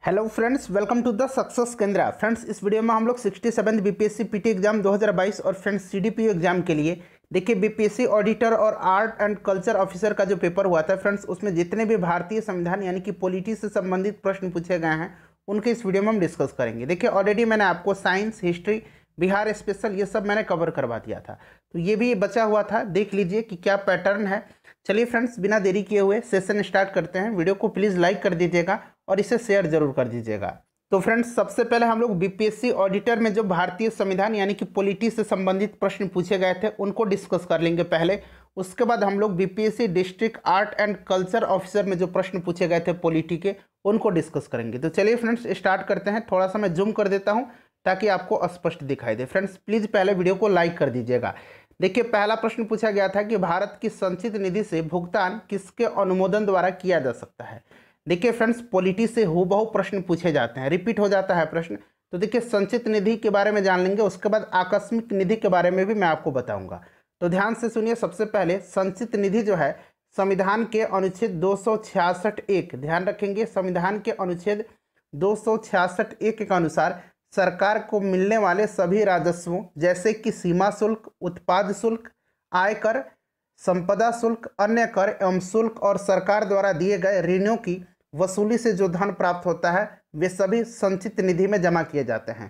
Hello friends, welcome to the success केंद्र। Friends, इस video में हम लोग 67 बीपीएससी पीटी एग्जाम 2022 और फ्रेंड्स सीडीपीओ एग्जाम के लिए देखिए बीपीएससी ऑडिटर और आर्ट एंड कल्चर ऑफिसर का जो पेपर हुआ था फ्रेंड्स, उसमें जितने भी भारतीय संविधान यानी कि पॉलिटी से संबंधित प्रश्न पूछे गए हैं उनके इस वीडियो में हम डिस्कस करेंगे। देखिए ऑलरेडी मैंने आपको साइंस, हिस्ट्री, बिहार स्पेशल ये सब मैंने कवर करवा दिया था, तो ये भी बचा हुआ था, देख लीजिए कि क्या पैटर्न है। चलिए फ्रेंड्स, बिना देरी किए हुए सेशन स्टार्ट करते हैं। वीडियो को प्लीज़ लाइक कर दीजिएगा और इसे शेयर जरूर कर दीजिएगा। तो फ्रेंड्स, सबसे पहले हम लोग बीपीएससी ऑडिटर में जो भारतीय संविधान यानी कि पॉलिटी से संबंधित प्रश्न पूछे गए थे उनको डिस्कस कर लेंगे पहले। उसके बाद हम लोग BPSC district art and culture officer में जो प्रश्न पूछे गए थे पॉलिटी के उनको डिस्कस करेंगे। तो चलिए फ्रेंड्स स्टार्ट करते हैं। थोड़ा सा मैं जूम कर देता हूँ ताकि आपको स्पष्ट दिखाई दे। फ्रेंड्स प्लीज़ पहले वीडियो को लाइक कर दीजिएगा। देखिए पहला प्रश्न पूछा गया था कि भारत की संचित निधि से भुगतान किसके अनुमोदन द्वारा किया जा सकता है। देखिए फ्रेंड्स, पॉलिटी से हूबहू प्रश्न पूछे जाते हैं, रिपीट हो जाता है प्रश्न। तो देखिए संचित निधि के बारे में जान लेंगे, उसके बाद आकस्मिक निधि के बारे में भी मैं आपको बताऊंगा। तो ध्यान से सुनिए। सबसे पहले संचित निधि जो है संविधान के अनुच्छेद 266(1), ध्यान रखेंगे, संविधान के अनुच्छेद 266(1) के अनुसार सरकार को मिलने वाले सभी राजस्वों जैसे कि सीमा शुल्क, उत्पाद शुल्क, आयकर, संपदा शुल्क, अन्य कर एवं शुल्क और सरकार द्वारा दिए गए ऋणों की वसूली से जो धन प्राप्त होता है वे सभी संचित निधि में जमा किए जाते हैं।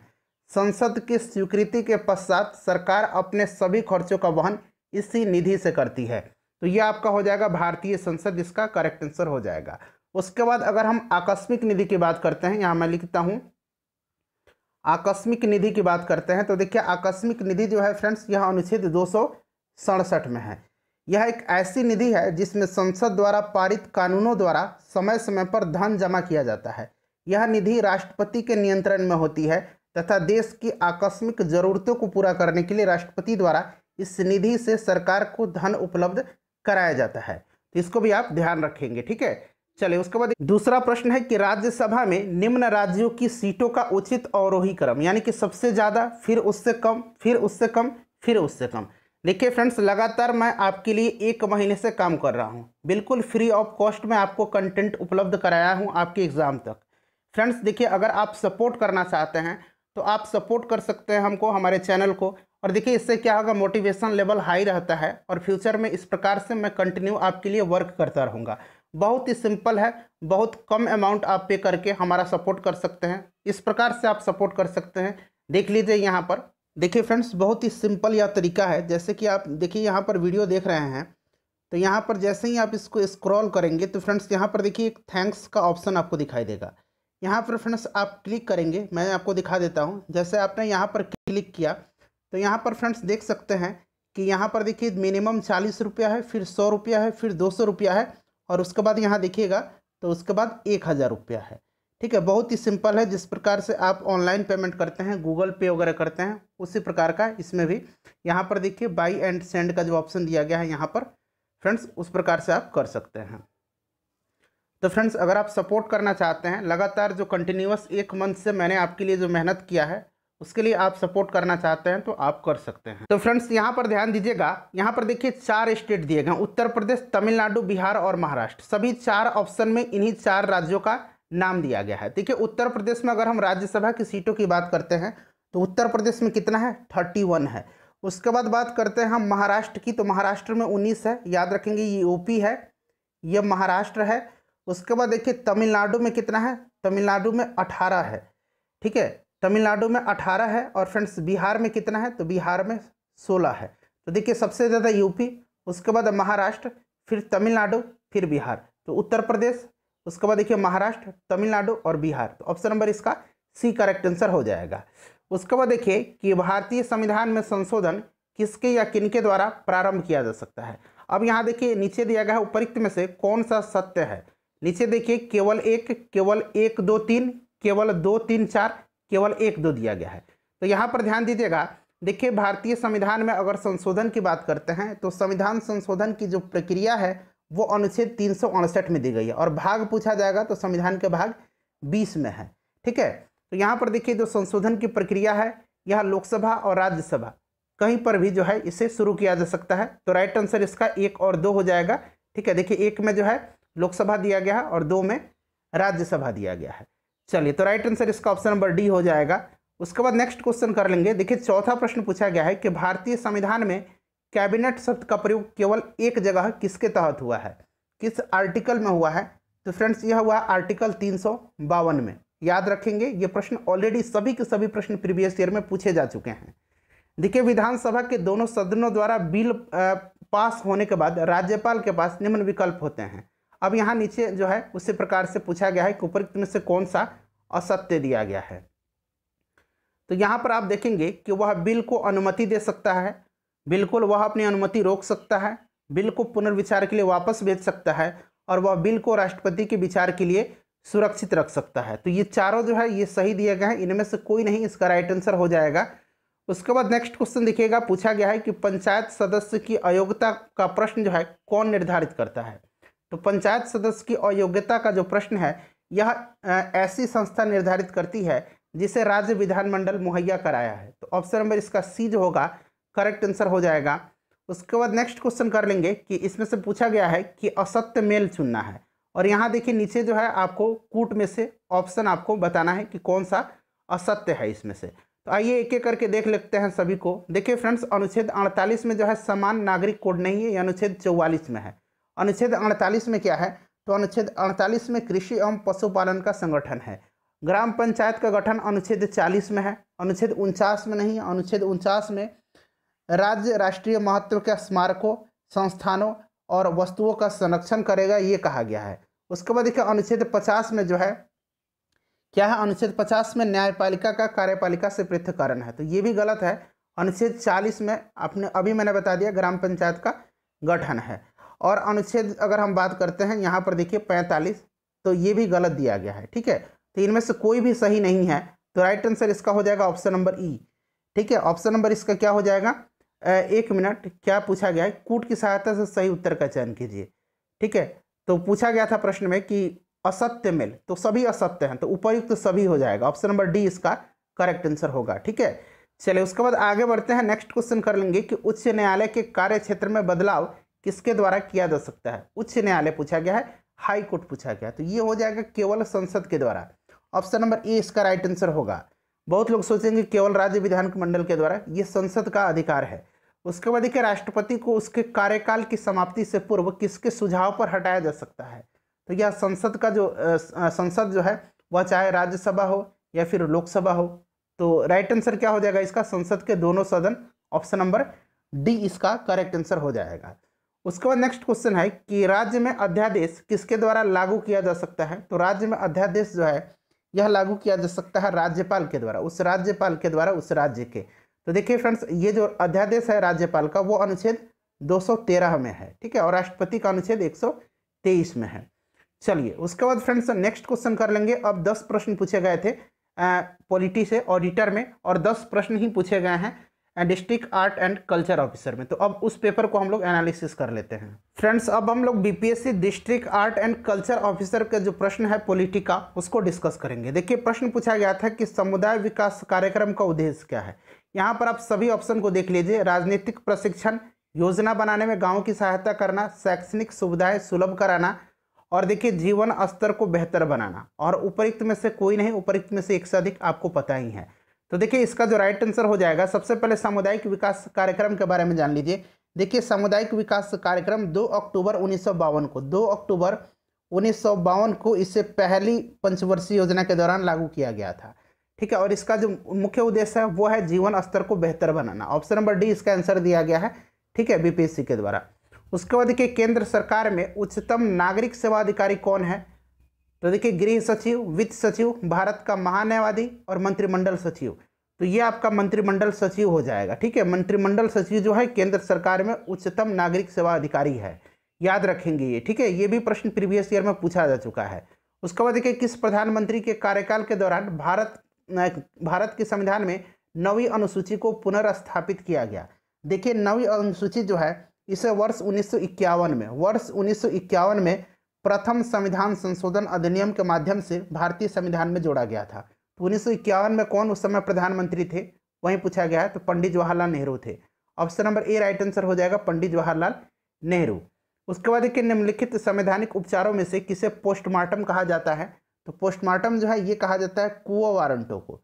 संसद की स्वीकृति के पश्चात सरकार अपने सभी खर्चों का वहन इसी निधि से करती है। तो ये आपका हो जाएगा भारतीय संसद, इसका करेक्ट आंसर हो जाएगा। उसके बाद अगर हम आकस्मिक निधि की बात करते हैं, यहाँ मैं लिखता हूँ आकस्मिक निधि की बात करते हैं। तो देखिए आकस्मिक निधि जो है फ्रेंड्स, यह अनुच्छेद 267 में है। यह एक ऐसी निधि है जिसमें संसद द्वारा पारित कानूनों द्वारा समय समय पर धन जमा किया जाता है। यह निधि राष्ट्रपति के नियंत्रण में होती है तथा देश की आकस्मिक जरूरतों को पूरा करने के लिए राष्ट्रपति द्वारा इस निधि से सरकार को धन उपलब्ध कराया जाता है। तो इसको भी आप ध्यान रखेंगे, ठीक है। चलिए उसके बाद दूसरा प्रश्न है कि राज्यसभा में निम्न राज्यों की सीटों का उचित अवरोही क्रम, यानी कि सबसे ज़्यादा, फिर उससे कम, फिर उससे कम, फिर उससे कम। देखिए फ्रेंड्स, लगातार मैं आपके लिए 1 महीने से काम कर रहा हूँ, बिल्कुल फ्री ऑफ कॉस्ट में आपको कंटेंट उपलब्ध कराया हूँ आपके एग्ज़ाम तक। फ्रेंड्स देखिए, अगर आप सपोर्ट करना चाहते हैं तो आप सपोर्ट कर सकते हैं हमको, हमारे चैनल को। और देखिए इससे क्या होगा, मोटिवेशन लेवल हाई रहता है और फ्यूचर में इस प्रकार से मैं कंटिन्यू आपके लिए वर्क करता रहूँगा। बहुत ही सिंपल है, बहुत कम अमाउंट आप पे करके हमारा सपोर्ट कर सकते हैं। इस प्रकार से आप सपोर्ट कर सकते हैं। देख लीजिए यहाँ पर, देखिए फ्रेंड्स बहुत ही सिंपल यह तरीका है। जैसे कि आप देखिए यहाँ पर वीडियो देख रहे हैं, तो यहाँ पर जैसे ही आप इसको स्क्रॉल करेंगे तो फ्रेंड्स यहाँ पर देखिए एक थैंक्स का ऑप्शन आपको दिखाई देगा। यहाँ पर फ्रेंड्स आप क्लिक करेंगे, मैं आपको दिखा देता हूँ। जैसे आपने यहाँ पर क्लिक किया तो यहाँ पर फ्रेंड्स देख सकते हैं कि यहाँ पर देखिए मिनिमम 40 रुपया है, फिर 100 रुपया है, फिर 200 रुपया है और उसके बाद यहाँ देखिएगा तो उसके बाद 1000 रुपया है। ठीक है, बहुत ही सिंपल है। जिस प्रकार से आप ऑनलाइन पेमेंट करते हैं, गूगल पे वगैरह करते हैं, उसी प्रकार का इसमें भी यहाँ पर देखिए बाई एंड सेंड का जो ऑप्शन दिया गया है यहाँ पर फ्रेंड्स, उस प्रकार से आप कर सकते हैं। तो फ्रेंड्स अगर आप सपोर्ट करना चाहते हैं, लगातार जो कंटिन्यूअस 1 मंथ से मैंने आपके लिए जो मेहनत किया है उसके लिए आप सपोर्ट करना चाहते हैं तो आप कर सकते हैं। तो फ्रेंड्स यहाँ पर ध्यान दीजिएगा, यहाँ पर देखिए 4 स्टेट दिए गए, उत्तर प्रदेश, तमिलनाडु, बिहार और महाराष्ट्र। सभी 4 ऑप्शन में इन्हीं 4 राज्यों का नाम दिया गया है। देखिए उत्तर प्रदेश में अगर हम राज्यसभा की सीटों की बात करते हैं तो उत्तर प्रदेश में कितना है, 31 है। उसके बाद बात करते हैं हम महाराष्ट्र की, तो महाराष्ट्र में 19 है, याद रखेंगे ये यूपी है, ये महाराष्ट्र है। उसके बाद देखिए तमिलनाडु में कितना है, तमिलनाडु में 18 है, ठीक है, तमिलनाडु में 18 है। और फ्रेंड्स बिहार में कितना है, तो बिहार में 16 है। तो देखिए सबसे ज़्यादा यूपी, उसके बाद महाराष्ट्र, फिर तमिलनाडु, फिर बिहार। तो उत्तर प्रदेश, उसके बाद देखिए महाराष्ट्र, तमिलनाडु और बिहार। तो ऑप्शन नंबर इसका सी करेक्ट आंसर हो जाएगा। उसके बाद देखिए कि भारतीय संविधान में संशोधन किसके या किनके द्वारा प्रारंभ किया जा सकता है। अब यहाँ देखिए नीचे दिया गया है उपरोक्त में से कौन सा सत्य है। नीचे देखिए केवल 1, केवल 1, 2, 3, केवल 2, 3, 4, केवल 1, 2 दिया गया है। तो यहाँ पर ध्यान दीजिएगा, देखिए भारतीय संविधान में अगर संशोधन की बात करते हैं तो संविधान संशोधन की जो प्रक्रिया है वो अनुच्छेद 368 में दी गई है और भाग पूछा जाएगा तो संविधान के भाग 20 में है, ठीक है। तो यहाँ पर देखिए जो संशोधन की प्रक्रिया है यह लोकसभा और राज्यसभा कहीं पर भी जो है इसे शुरू किया जा सकता है। तो राइट आंसर इसका 1 और 2 हो जाएगा, ठीक है। देखिए 1 में जो है लोकसभा दिया गया है और 2 में राज्यसभा दिया गया है। चलिए, तो राइट आंसर इसका ऑप्शन नंबर डी हो जाएगा। उसके बाद नेक्स्ट क्वेश्चन कर लेंगे। देखिए, चौथा प्रश्न पूछा गया है कि भारतीय संविधान में कैबिनेट शब्द का प्रयोग केवल एक जगह किसके तहत हुआ है, किस आर्टिकल में हुआ है? तो फ्रेंड्स, यह हुआ आर्टिकल 352 में। याद रखेंगे, ये प्रश्न ऑलरेडी सभी के सभी प्रश्न प्रीवियस ईयर में पूछे जा चुके हैं। देखिए, विधानसभा के दोनों सदनों द्वारा बिल पास होने के बाद राज्यपाल के पास निम्न विकल्प होते हैं। अब यहाँ नीचे जो है उसी प्रकार से पूछा गया है कि उपरोक्त में से कौन सा असत्य दिया गया है। तो यहाँ पर आप देखेंगे कि वह बिल को अनुमति दे सकता है, बिल्कुल वह अपनी अनुमति रोक सकता है, बिल को पुनर्विचार के लिए वापस भेज सकता है, और वह बिल को राष्ट्रपति के विचार के लिए सुरक्षित रख सकता है। तो ये चारों जो है ये सही दिए गए हैं, इनमें से कोई नहीं इसका राइट आंसर हो जाएगा। उसके बाद नेक्स्ट क्वेश्चन देखिएगा, पूछा गया है कि पंचायत सदस्य की अयोग्यता का प्रश्न जो है कौन निर्धारित करता है? तो पंचायत सदस्य की अयोग्यता का जो प्रश्न है यह ऐसी संस्था निर्धारित करती है जिसे राज्य विधानमंडल मुहैया कराया है। तो ऑप्शन नंबर इसका सी जो होगा करेक्ट आंसर हो जाएगा। उसके बाद नेक्स्ट क्वेश्चन कर लेंगे कि इसमें से पूछा गया है कि असत्य मेल चुनना है, और यहाँ देखिए नीचे जो है आपको कूट में से ऑप्शन आपको बताना है कि कौन सा असत्य है इसमें से। तो आइए एक एक करके देख लेते हैं सभी को। देखिए फ्रेंड्स, अनुच्छेद 48 में जो है समान नागरिक कोड नहीं है, ये अनुच्छेद 44 में है। अनुच्छेद 48 में क्या है? तो अनुच्छेद 48 में कृषि एवं पशुपालन का संगठन है। ग्राम पंचायत का गठन अनुच्छेद 40 में है, अनुच्छेद 49 में नहीं है। अनुच्छेद 49 में राज्य राष्ट्रीय महत्व के स्मारकों, संस्थानों और वस्तुओं का संरक्षण करेगा, ये कहा गया है। उसके बाद देखिए अनुच्छेद 50 में जो है क्या है? अनुच्छेद 50 में न्यायपालिका का कार्यपालिका से पृथक्करण है, तो ये भी गलत है। अनुच्छेद 40 में अभी मैंने बता दिया ग्राम पंचायत का गठन है। और अनुच्छेद अगर हम बात करते हैं यहाँ पर देखिए 45, तो ये भी गलत दिया गया है। ठीक है, तो इनमें से कोई भी सही नहीं है, तो राइट आंसर इसका हो जाएगा ऑप्शन नंबर ई। ठीक है, ऑप्शन नंबर इसका क्या हो जाएगा? एक मिनट, क्या पूछा गया है? कूट की सहायता से सही उत्तर का चयन कीजिए। ठीक है, तो पूछा गया था प्रश्न में कि असत्य मेल, तो सभी असत्य हैं, तो उपयुक्त तो सभी हो जाएगा। ऑप्शन नंबर डी इसका करेक्ट आंसर होगा। ठीक है, चलिए उसके बाद आगे बढ़ते हैं। नेक्स्ट क्वेश्चन कर लेंगे कि उच्च न्यायालय के कार्य क्षेत्र में बदलाव किसके द्वारा किया जा सकता है? उच्च न्यायालय पूछा गया है, हाई कोर्ट पूछा गया, तो ये हो जाएगा केवल संसद के द्वारा। ऑप्शन नंबर ए इसका राइट आंसर होगा। बहुत लोग सोचेंगे केवल राज्य विधानमंडल के द्वारा, ये संसद का अधिकार है। उसके बाद देखिए राष्ट्रपति को उसके कार्यकाल की समाप्ति से पूर्व किसके सुझाव पर हटाया जा सकता है? तो यह संसद का जो संसद जो है वह चाहे राज्यसभा हो या फिर लोकसभा हो, तो राइट आंसर क्या हो जाएगा इसका? संसद के दोनों सदन। ऑप्शन नंबर डी इसका करेक्ट आंसर हो जाएगा। उसके बाद नेक्स्ट क्वेश्चन है कि राज्य में अध्यादेश किसके द्वारा लागू किया जा सकता है? तो राज्य में अध्यादेश जो है यह लागू किया जा सकता है राज्यपाल के द्वारा, उस राज्यपाल के द्वारा उस राज्य के। तो देखिए फ्रेंड्स, ये जो अध्यादेश है राज्यपाल का वो अनुच्छेद 213 में है। ठीक है, और राष्ट्रपति का अनुच्छेद 123 में है। चलिए उसके बाद फ्रेंड्स नेक्स्ट क्वेश्चन कर लेंगे। अब 10 प्रश्न पूछे गए थे पॉलिटी से ऑडिटर में, और 10 प्रश्न ही पूछे गए हैं district art and culture officer में। तो अब उस पेपर को हम लोग एनालिसिस कर लेते हैं। फ्रेंड्स, अब हम लोग BPSC district art and culture officer का जो प्रश्न है पॉलिटी का, उसको डिस्कस करेंगे। देखिए प्रश्न पूछा गया था कि समुदाय विकास कार्यक्रम का उद्देश्य क्या है। यहाँ पर आप सभी ऑप्शन को देख लीजिए। राजनीतिक प्रशिक्षण, योजना बनाने में गाँव की सहायता करना, शैक्षणिक सुविधाएं सुलभ कराना, और देखिए जीवन स्तर को बेहतर बनाना। और उपयुक्त में से कोई नहीं, उपयुक्त में से एक से अधिक आपको पता ही है। तो देखिए इसका जो राइट आंसर हो जाएगा, सबसे पहले सामुदायिक विकास कार्यक्रम के बारे में जान लीजिए। देखिए सामुदायिक विकास कार्यक्रम 2 अक्टूबर 1952 को 2 अक्टूबर 1952 को इससे पहली पंचवर्षीय योजना के दौरान लागू किया गया था। ठीक है, और इसका जो मुख्य उद्देश्य है वो है जीवन स्तर को बेहतर बनाना। ऑप्शन नंबर डी इसका आंसर दिया गया है। ठीक है, बीपीएससी के द्वारा। उसके बाद देखिए केंद्र सरकार में उच्चतम नागरिक सेवा अधिकारी कौन है? तो देखिए गृह सचिव, वित्त सचिव, भारत का महान्यायवादी और मंत्रिमंडल सचिव। तो ये आपका मंत्रिमंडल सचिव हो जाएगा। ठीक है, मंत्रिमंडल सचिव जो है केंद्र सरकार में उच्चतम नागरिक सेवा अधिकारी है, याद रखेंगे ये। ठीक है, ये भी प्रश्न प्रीवियस ईयर में पूछा जा चुका है। उसके बाद देखिए किस प्रधानमंत्री के कार्यकाल के दौरान भारत के संविधान में 9वीं अनुसूची को पुनर्स्थापित किया गया? देखिए 9वीं अनुसूची जो है इसे वर्ष 1951 में प्रथम संविधान संशोधन अधिनियम के माध्यम से भारतीय संविधान में जोड़ा गया था। तो 1951 में कौन उस समय प्रधानमंत्री थे वहीं पूछा गया है, तो पंडित जवाहरलाल नेहरू थे। Option number A right answer हो जाएगा, पंडित जवाहरलाल नेहरू। उसके बाद देखिए निम्नलिखित संवैधानिक उपचारों में से किसे पोस्टमार्टम कहा जाता है? तो पोस्टमार्टम जो है ये कहा जाता है क्वो वारंटो को,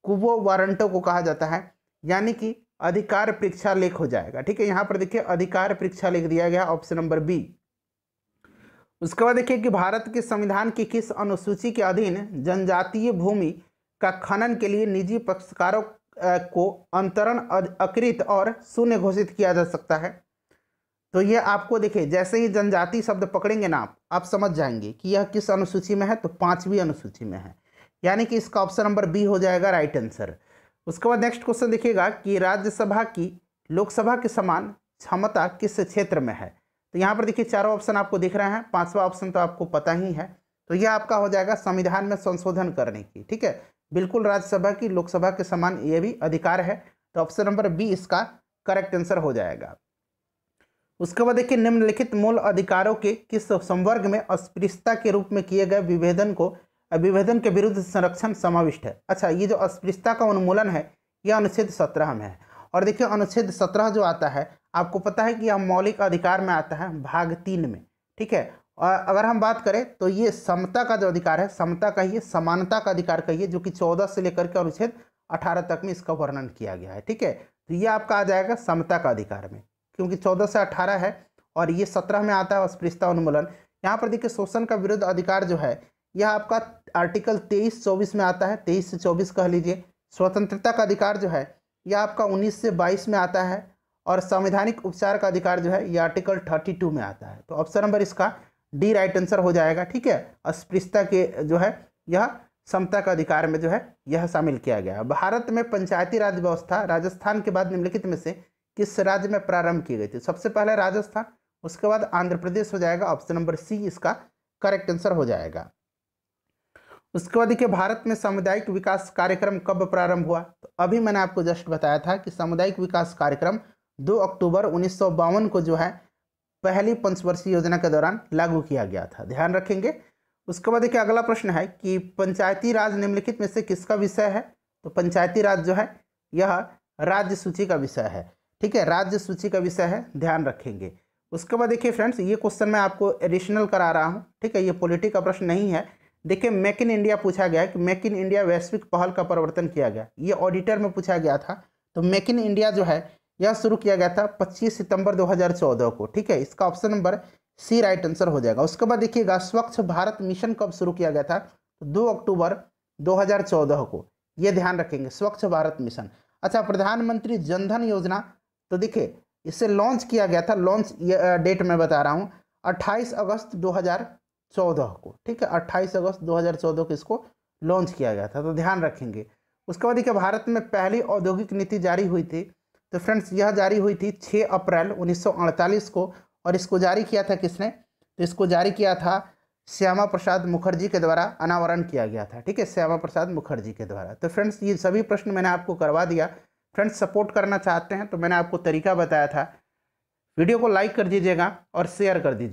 क्वो वारंटो को कहा जाता है, यानी कि अधिकार परीक्षा लेख हो जाएगा। ठीक है, यहाँ पर देखिए अधिकार परीक्षा लेख दिया गया, ऑप्शन नंबर बी। उसके बाद देखिए कि भारत के संविधान की किस अनुसूची के अधीन जनजातीय भूमि का खनन के लिए निजी पक्षकारों को अंतरण अकृत और शून्य घोषित किया जा सकता है। तो ये आपको देखिए जैसे ही जनजाति शब्द पकड़ेंगे ना आप समझ जाएंगे कि यह किस अनुसूची में है, तो 5वीं अनुसूची में है, यानी कि इसका ऑप्शन नंबर बी हो जाएगा राइट आंसर। उसके बाद नेक्स्ट क्वेश्चन देखिएगा कि राज्यसभा की लोकसभा के समान क्षमता किस क्षेत्र में है। तो यहाँ पर देखिए चारों ऑप्शन आपको दिख रहे हैं, 5वां ऑप्शन तो आपको पता ही है, तो यह आपका हो जाएगा संविधान में संशोधन करने की। ठीक है, बिल्कुल राज्यसभा की लोकसभा के समान ये भी अधिकार है, तो ऑप्शन नंबर बी इसका करेक्ट आंसर हो जाएगा। उसके बाद देखिए निम्नलिखित मूल अधिकारों के किस संवर्ग में अस्पृश्यता के रूप में किए गए विभेदन के विरुद्ध संरक्षण समाविष्ट है। अच्छा, ये जो अस्पृश्यता का उन्मूलन है यह अनुच्छेद 17 में है। और देखिए अनुच्छेद 17 जो आता है आपको पता है कि यह मौलिक अधिकार में आता है भाग 3 में। ठीक है, और अगर हम बात करें तो ये समता का जो अधिकार है, समता कहिए, समानता का अधिकार कहिए, जो कि 14 से लेकर के अनुच्छेद 18 तक में इसका वर्णन किया गया है। ठीक है, तो ये आपका आ जाएगा समता का अधिकार में, क्योंकि 14 से 18 है और ये 17 में आता है अस्पृश्यता उन्मूलन। यहाँ पर देखिए शोषण का विरुद्ध अधिकार जो है यह आपका आर्टिकल 23-24 में आता है, 23 से 24 कह लीजिए। स्वतंत्रता का अधिकार जो है यह आपका 19 से 22 में आता है, और संवैधानिक उपचार का अधिकार जो है यह आर्टिकल 32 में आता है। तो ऑप्शन नंबर इसका डी राइट आंसर हो जाएगा। ठीक है, अस्पृश्यता के जो है यह समता का अधिकार में जो है यह शामिल किया गया। भारत में पंचायती राज व्यवस्था राजस्थान के बाद निम्नलिखित में से किस राज्य में प्रारंभ की गई थी। सबसे पहले राजस्थान, उसके बाद आंध्र प्रदेश हो जाएगा, ऑप्शन नंबर सी इसका करेक्ट आंसर हो जाएगा। उसके बाद देखिए भारत में सामुदायिक विकास कार्यक्रम कब प्रारंभ हुआ। तो अभी मैंने आपको जस्ट बताया था कि सामुदायिक विकास कार्यक्रम 2 अक्टूबर 1952 को जो है पहली पंचवर्षीय योजना के दौरान लागू किया गया था, ध्यान रखेंगे। उसके बाद देखिए अगला प्रश्न है कि पंचायती राज निम्नलिखित में से किसका विषय है। तो पंचायती राज जो है यह राज्य सूची का विषय है। ठीक है, राज्य सूची का विषय है, ध्यान रखेंगे। उसके बाद देखिए फ्रेंड्स ये क्वेश्चन मैं आपको एडिशनल करा रहा हूँ। ठीक है, ये पॉलिटी का प्रश्न नहीं है। देखिए मेक इन इंडिया पूछा गया है कि मेक इन इंडिया वैश्विक पहल का परिवर्तन किया गया, ये ऑडिटर में पूछा गया था। तो मेक इन इंडिया जो है यह शुरू किया गया था 25 सितंबर 2014 को। ठीक है, इसका option number C right answer हो जाएगा। उसके बाद देखिएगा स्वच्छ भारत मिशन कब शुरू किया गया था। तो 2 अक्टूबर 2014 को, ये ध्यान रखेंगे, स्वच्छ भारत मिशन। अच्छा, प्रधानमंत्री जनधन योजना, तो देखिए इसे लॉन्च किया गया था, लॉन्च डेट मैं बता रहा हूँ 28 अगस्त 2014 को। ठीक है, 28 अगस्त 2014 को इसको लॉन्च किया गया था, तो ध्यान रखेंगे। उसके बाद देखिए भारत में पहली औद्योगिक नीति जारी हुई थी। तो फ्रेंड्स यह जारी हुई थी 6 अप्रैल 1948 को, और इसको जारी किया था किसने। तो इसको जारी किया था श्यामा प्रसाद मुखर्जी के द्वारा, अनावरण किया गया था। ठीक है, श्यामा प्रसाद मुखर्जी के द्वारा। तो फ्रेंड्स ये सभी प्रश्न मैंने आपको करवा दिया। फ्रेंड्स सपोर्ट करना चाहते हैं तो मैंने आपको तरीका बताया था, वीडियो को लाइक कर दीजिएगा और शेयर कर दीजिएगा।